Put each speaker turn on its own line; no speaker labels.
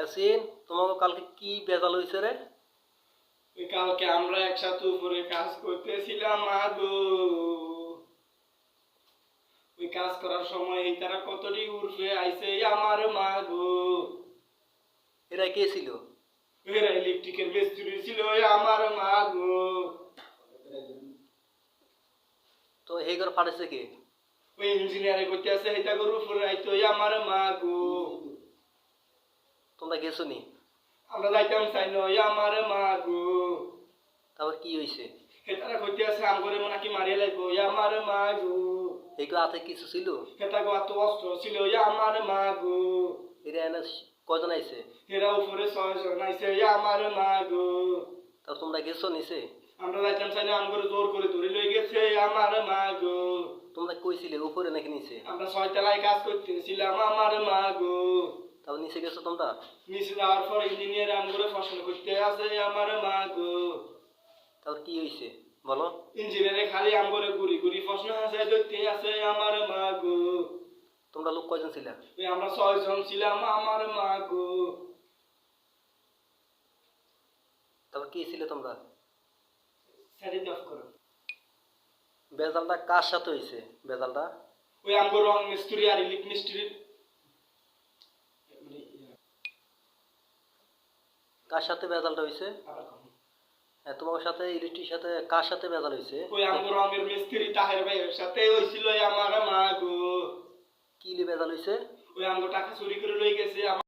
ইয়াসিন, তোমাকে কালকে কি বেজাল হইছে রে?
কালকে আমরা একসাথে উপরে কাজ করতেছিলাম আগো। ওই কাজ করার সময় এই তারা কতটি উর্ফে আইছে আমার মাগো।
এরা কে ছিল?
এরা ইলেকট্রিকের মিস্ত্রি ছিল আমার মাগো।
তো এই ঘর ফাটাইছে কে?
ওই ইঞ্জিনিয়ারে করতে আছে এটা করে উপরে আইতো আমার মাগো।
তোমরা গেছো নি?
আমরা যাইতাম চাই নয় আমার মাগো।
তারপর কি হয়েছে?
হেতারা করতে আছে আম করে মনে কি মারিয়ে লাগবো আমার মাগো।
এই ঘর হাতে কিছু ছিল?
হেতা গো এত অস্ত্র ছিল আমার মাগো।
এরা এনে কয়জন আইছে?
এরা উপরে 6 জন আইছে আমার মাগো।
তা তোমরা গেছো নিচে?
আমরা যাইতাম চাইলে আম করে জোর করে ধরে লই গেছে আমার মাগো।
তোমরা কইছিলে উপরে নাকি নিচে?
আমরা 6 তলায় কাজ করতেছিলাম আমার মাগো।
তারপর নিচে গেছো তোমরা?
নিচে যাওয়ার পর ইঞ্জিনিয়ার আম করে ফসল করতে আছে আমার মাগো।
তারপর কি হয়েছে বলো?
ইঞ্জিনিয়ারে খালি আম করে ঘুরি ঘুরি ফসল আছে ধরতে আছে আমার মাগো।
তোমরা লোক কয়জন ছিলা?
আমরা 6 জন ছিলাম আমার মাগো।
তারপর কি ছিলে তোমরা?
সাইড অফ করো।
বেজালটা কার সাথে হয়েছে? বেজালটা
ওই আমগো রং মিস্ত্রি আর ইলেক মিস্ত্রি।
কার সাথে বেজালটা হয়েছে? হ্যাঁ, তোমার সাথে ইলেকট্রিক সাথে কার সাথে বেজাল হয়েছে?
ওই আমগো রঙের মিস্ত্রি তাহের ভাইয়ের সাথে হইছিল আমার মাগো।
কি বেজাল হয়েছে?
ওই আমগো টাকা চুরি করে লই গেছে।